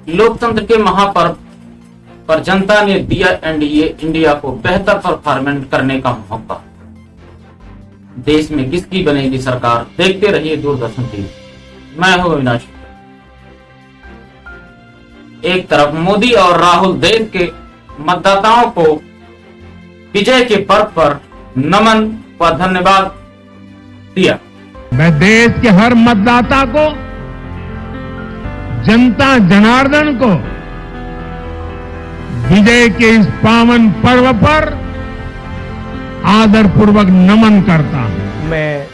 लोकतंत्र के महापर्व पर जनता ने दिया एनडीए इंडिया को बेहतर परफॉर्मेंस करने का मौका। देश में किसकी बनेगी सरकार, देखते रहिए दूरदर्शन टीवी। मैं हूं अविनाश। एक तरफ मोदी और राहुल देश के मतदाताओं को विजय के पर्व पर नमन व धन्यवाद दिया। मैं देश के हर मतदाता को, जनता जनार्दन को विजय के इस पावन पर्व पर आदरपूर्वक नमन करता हूं। मैं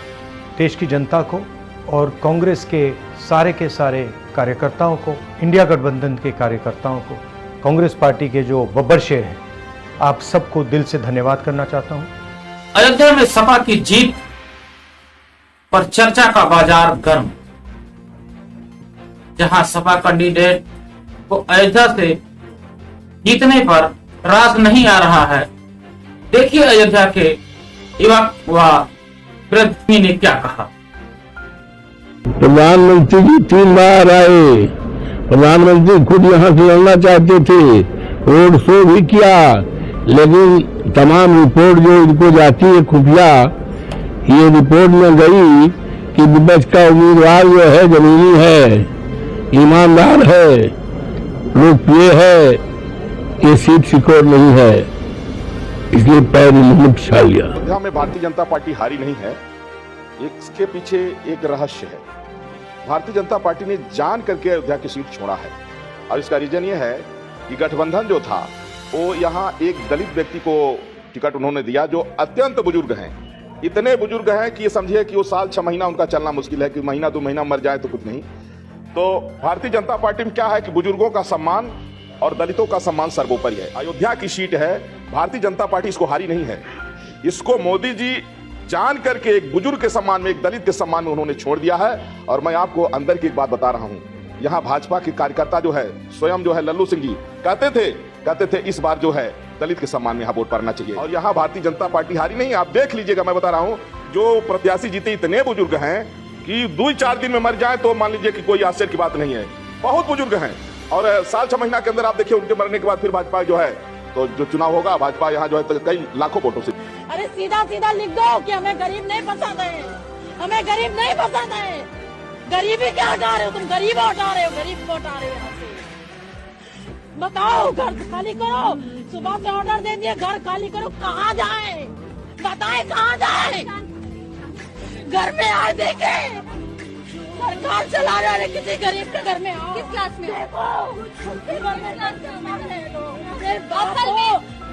देश की जनता को और कांग्रेस के सारे कार्यकर्ताओं को, इंडिया गठबंधन के कार्यकर्ताओं को, कांग्रेस पार्टी के जो बब्बर शेर हैं, आप सबको दिल से धन्यवाद करना चाहता हूं। अयोध्या में सपा की जीत पर चर्चा का बाजार गर्म। जहां सपा कैंडिडेट को अयोध्या से जीतने पर रास नहीं आ रहा है, देखिए अयोध्या के युवक व वृद्ध ने क्या कहा। प्रधानमंत्री जी 3 बार आए। प्रधानमंत्री खुद यहाँ से लड़ना चाहते थे, रोड शो भी किया, लेकिन तमाम रिपोर्ट जो इनको जाती है खुफिया, ये रिपोर्ट में गई कि विपक्ष का उम्मीदवार जो है जमीनी है, ईमानदार है, लोकप्रिय है, ये सीट सिक्योर नहीं है, इसलिए पैर मुक्त छा लिया। अयोध्या में भारतीय जनता पार्टी हारी नहीं है, इसके पीछे एक रहस्य है। भारतीय जनता पार्टी ने जान करके अयोध्या की सीट छोड़ा है, और इसका रीजन ये है कि गठबंधन जो था वो यहाँ एक दलित व्यक्ति को टिकट उन्होंने दिया जो अत्यंत बुजुर्ग हैं। इतने बुजुर्ग हैं कि ये समझिए कि वो साल 6 महीना उनका चलना मुश्किल है, कि महीना 2 महीना मर जाए तो कुछ नहीं। तो भारतीय जनता पार्टी में क्या है कि बुजुर्गों का सम्मान और दलितों का सम्मान सर्वोपरि है। अयोध्या की सीट है, भारतीय जनता पार्टी इसको हारी नहीं है। इसको मोदी जी जान करके एक बुजुर्ग के सम्मान में, एक दलित के सम्मान में उन्होंने छोड़ दिया है। और मैं आपको अंदर की एक बात बता रहा हूं, यहाँ भाजपा के कार्यकर्ता जो है, स्वयं जो है लल्लू सिंह जी कहते थे इस बार जो है दलित के सम्मान में यहाँ वोट पड़ना चाहिए। और यहाँ भारतीय जनता पार्टी हारी नहीं, आप देख लीजिएगा। मैं बता रहा हूँ, जो प्रत्याशी जीते इतने बुजुर्ग हैं कि 2-4 दिन में मर जाए तो मान लीजिए कि कोई आश्चर्य की बात नहीं है। बहुत बुजुर्ग हैं, और साल 6 महीना के अंदर आप देखिए उनके मरने के बाद फिर भाजपा जो है, तो जो चुनाव होगा भाजपा यहाँ जो है तो कई लाखों वोटों से। अरे सीधा सीधा लिख दो कि हमें गरीब नहीं पसंद है, हमें गरीब नहीं पसंद है। गरीबी क्या हटा रहे हो तुम? गरीब हटा रहे हो, गरीब को हटा रहे हो यहाँ से। बताओ, घर खाली करो, सुबह से ऑर्डर दे दिए, घर खाली करो, कहाँ जाए बताए, कहाँ जाए? घर में आए देखे, सरकार चला रहा है, किसी गरीब के घर में आओ। किस क्लास में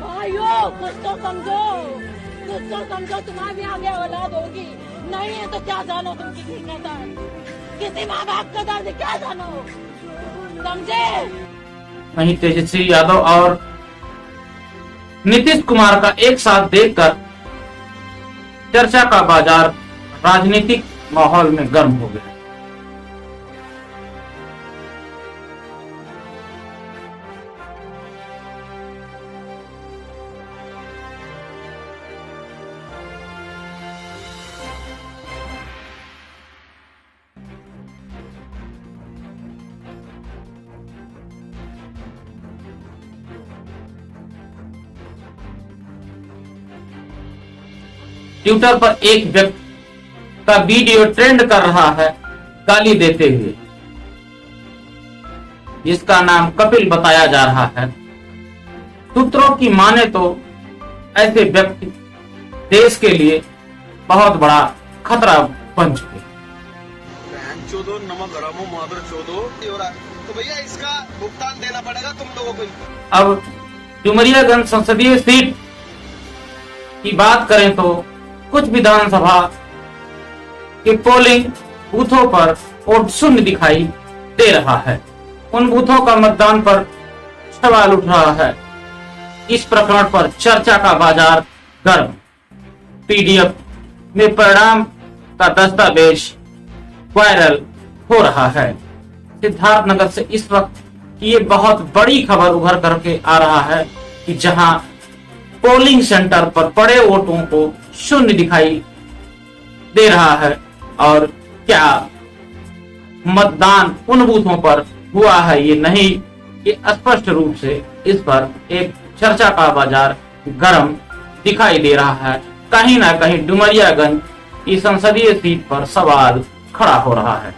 भाइयों, कुछ तो समझो, तुम्हारे भी आगे औलाद होगी, नहीं है तो क्या जानो तुम किसी का दर्द, किसी माँ बाप का दर्द क्या जानो, समझे? वहीं तेजस्वी यादव और नीतीश कुमार का एक साथ देखकर चर्चा का बाजार राजनीतिक माहौल में गर्म हो गया। ट्विटर पर एक व्यक्ति का वीडियो ट्रेंड कर रहा है गाली देते हुए, जिसका नाम कपिल बताया जा रहा है। सूत्रों की माने तो ऐसे व्यक्ति देश के लिए बहुत बड़ा खतरा बन चुके। नमक हरामो मादर चोदो, तो भैया इसका भुगतान देना पड़ेगा तुम लोगों को। अब डुमरियागंज संसदीय सीट की बात करें तो कुछ विधानसभा के पोलिंग बूथों पर वोट शून्य दिखाई दे रहा है। उन बूथों का मतदान पर सवाल उठ रहा है। इस प्रकरण पर चर्चा का बाजार गर्म। पीडीएफ में परिणाम का दस्तावेज वायरल हो रहा है। सिद्धार्थनगर से इस वक्त ये बहुत बड़ी खबर उभर करके आ रहा है कि जहां पोलिंग सेंटर पर पड़े वोटों को शून्य दिखाई दे रहा है, और क्या मतदान उन बूथों पर हुआ है ये नहीं कि स्पष्ट रूप से इस पर एक चर्चा का बाजार गर्म दिखाई दे रहा है। कहीं ना कहीं डुमरियागंज की संसदीय सीट पर सवाल खड़ा हो रहा है।